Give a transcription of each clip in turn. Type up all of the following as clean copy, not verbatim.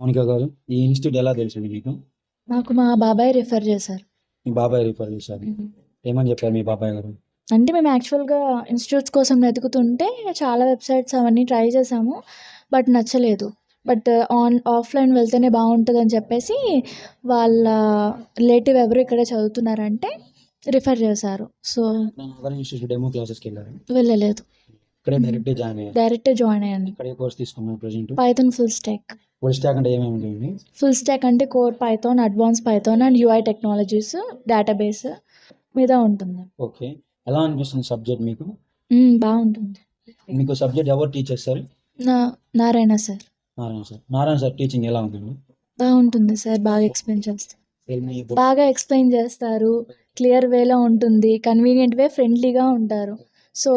మౌనిక గారు, ఈ ఇన్‌స్టిట్యూట్ ఎలా తెలిసింది మీకు? నాకు మా బాబాయ్ రిఫర్ చేశారు. మీ బాబాయ్ రిఫర్ చేశారు. ఏమని చెప్పారు మీ బాబాయ్ గారు? అంటే మేము యాక్చువల్‌గా ఇన్‌స్టిట్యూట్స్ కోసం వెతుకుతుంటే చాలా వెబ్‌సైట్స్ అవన్నీ ట్రై చేసాము. బట్ నచ్చలేదు. బట్ ఆఫ్‌లైన్ వెళ్తేనే బావుంటదని చెప్పేసి వాళ్ళ రిలేటివ్ ఎవరో ఇక్కడే చదువుతున్నారంటే రిఫర్ చేశారు. సో, అదర్ ఇన్‌స్టిట్యూట్ డెమో క్లాసెస్‌కెళ్లారు. వెళ్ళలేదు. ఇక్కడే డైరెక్ట్‌గా జాయిన్ అయ్యారు. డైరెక్టే జాయిన్ అయ్యాను. ఇక్కడ ఏ కోర్స్ తీసుకున్నారు present? Python full stack. Full stack అంటే ఏమేమి ఉంటాయండి? ఫుల్ స్టాక్ అంటే core Python, advance Python and UI technologies, database మీద ఉంటుంది. ఓకే. ఎలా అనిపిస్తుంది సబ్జెక్ట్ మీకు? బావుంటుంది. మీకు సబ్జెక్ట్ ఎవరు టీచ్ చేస్తారు? Narayana sir. Narayana sir. Narayana sir teaching ఎలా ఉందండి? బాగుంటుంది సార్. బాగా ఎక్స్‌ప్లెయిన్ చేస్తారు. Tell me about- బాగా ఎక్స్‌ప్లెయిన్ చేస్తారు. క్లియర్ వేలో ఉంటుంది. కన్వీనియంట్ వే, ఫ్రెండ్లీగా ఉంటారు. సో,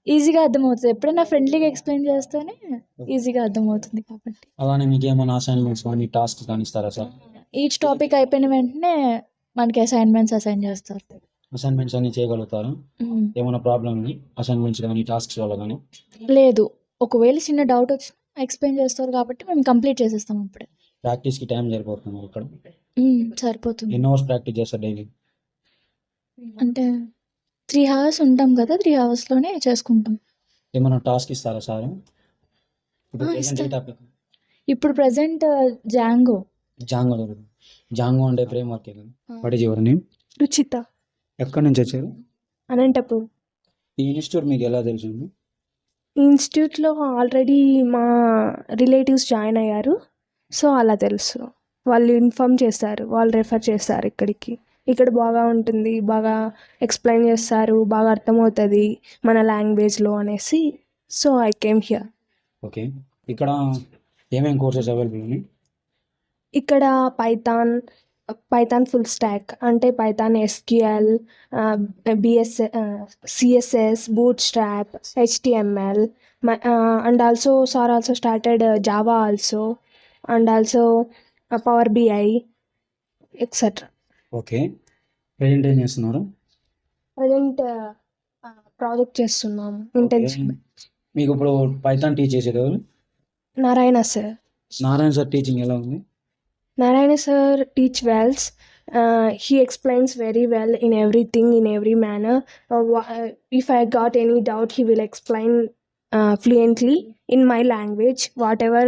ఈజీగా అర్థమవుతది. ఎప్పుడైనా ఫ్రెండ్లీగా ఎక్స్‌ప్లెయిన్ చేస్తేనే ఈజీగా అర్థమవుతుంది కాబట్టి. అలానే మీకు ఏమైనా అసైన్‌మెంట్స్ కానీ టాస్క్స్ కానీ ఇస్తారా సార్? ఈచ్ టాపిక్ అయిపోయిన వెంటనే మనకి అసైన్‌మెంట్స్ అసైన్ చేస్తారు. అసైన్‌మెంట్స్ అన్ని చేయగలుగుతారా? హ్మ్. ఏమైనా ప్రాబ్లమ్ ఉంది అసైన్‌మెంట్స్ కానీ టాస్క్స్ వల్ల కానీ? లేదు. ఒకవేళ చిన్న డౌట్ వచ్చినా ఎక్స్‌ప్లెయిన్ చేస్తారు కాబట్టి మేము కంప్లీట్ చేసేస్తాం అప్పుడే. ప్రాక్టీస్‌కి టైం సరిపోతుందా ఇక్కడ? సరిపోతుంది. ఎన్ని అవర్స్ ప్రాక్టీస్ చేస్తారు డైలీ? అంటే 3 అవర్స్ ఉంటాం కదా! 3 అవర్స్‌లోనే చేసుకుంటాం. ఏమైనా టాస్క్ ఇస్తారా సార్? ఇప్పుడు ప్రెజెంట్ ఏ ఇస్తారు. టాపిక్? ఇప్పుడు ప్రెజెంట్ జాంగో. జాంగో జరుగుతుంది. జాంగో అంటే ఫ్రేమ్ వర్క్ కదా. What is your name? Ruchita, ఎక్కడి నుంచి వచ్చారు? అనంతపూర్. ఈ ఇన్స్టిట్యూట్ మీకు ఎలా తెలిసింది? ఈ ఇన్స్టిట్యూట్లో ఆల్రెడీ మా రిలేటివ్స్ జాయిన్ అయ్యారు. సో అలా తెలుసు. వాళ్ళు ఇన్ఫామ్ చేస్తారు, వాళ్ళు రెఫర్ చేస్తారు ఇక్కడికి. ఇక్కడ బాగా ఉంటుంది, బాగా ఎక్స్ప్లెయిన్ చేస్తారు, బాగా అర్థమవుతుంది మన లాంగ్వేజ్లో అనేసి. So I came here. Okay. ఇక్కడ ఏమేమి కోర్సెస్ అవైలబుల్ ఉన్నాయి? ఇక్కడ పైథాన్ ఫుల్ స్టాక్ అంటే Python SQL, CSS, bootstrap, HTML, and also sir also started Java also, and also power BI etcetera. Okay. Present ఏం చేస్తున్నారు? ప్రజెంట్ ప్రాజెక్ట్ చేస్తున్నాము, internship. మీకు ఇప్పుడు పైథాన్ టీచ్ చేసేది ఎవరు? Narayana sir. Narayana sir teaching ఎలా ఉంది? Narayana sir teach wells. He explains very well in everything, in every manner. If I got any doubt, he will explain fluently in my language. Whatever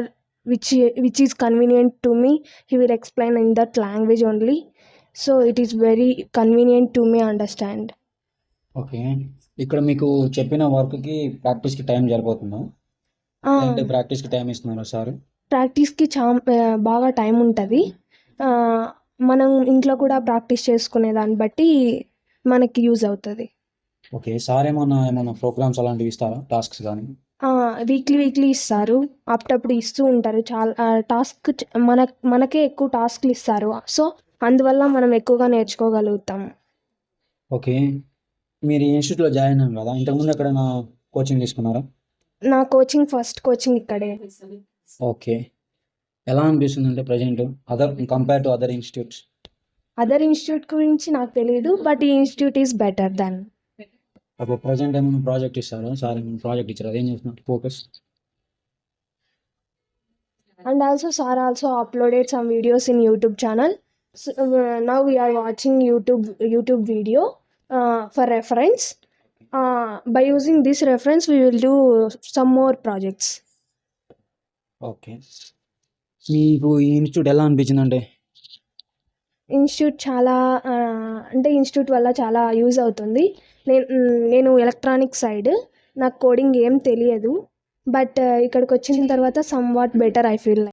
which is convenient to me, he will explain in that language only. So it is very convenient to me understand. Okay. ఇక్కడ మీకు చెప్పిన వర్క్కి ప్రాక్టీస్కి time సరిపోతుందా? అంటే ప్రాక్టీస్కి time ఇస్తున్నారా sir? ప్రాక్టీస్కి బాగా time ఉంటుంది. మనం ఇంట్లో కూడా ప్రాక్టీస్ చేసుకునే దాన్ని బట్టి మనకి యూజ్ అవుతుంది. ఓకే. సార్ ఏమన్నా ప్రోగ్రామ్స్ అలాంటివి ఇస్తారా, టాస్క్స్ కానీ? వీక్లీ ఇస్తారు, అప్పుడప్పుడు ఇస్తూ ఉంటారు. చాలా టాస్క్ మనకే ఎక్కువ టాస్క్లు ఇస్తారు. సో అందువల్ల మనం ఎక్కువగా నేర్చుకోగలుగుతాం. ఓకే. మీరు ఈ ఇన్స్టిట్యూట్లో జాయిన్ అయ్యారు కదా, ఇంతకుముందు ఎక్కడైనా కోచింగ్ తీసుకున్నారా? నా ఫస్ట్ కోచింగ్ ఇక్కడే. ఓకే. ఎలా అనిపిస్తుంది అంటే present compare to other institutes? Other institute గురించి నాకు తెలియదు, బట్ ఈ institute is better then. Okay. Present ఏమైనా ప్రాజెక్ట్ ఇస్తారా సార్? ఏమైనా ప్రాజెక్ట్ ఇచ్చారు, అదేం చేస్తున్నారు focus? And also sir also uploaded some videos in YouTube channel. So, now we are watching YouTube video for reference. By using this reference we will do some more projects. Okay. మీకు ఈ institute ఎలా అనిపించింది? అంటే institute చాలా అంటే institute వల్ల చాలా use అవుతుంది. నేను ఎలక్ట్రానిక్ సైడ్, నాకు కోడింగ్ ఏం తెలియదు. బట్ ఇక్కడికి వచ్చిన తర్వాత some what better I feel.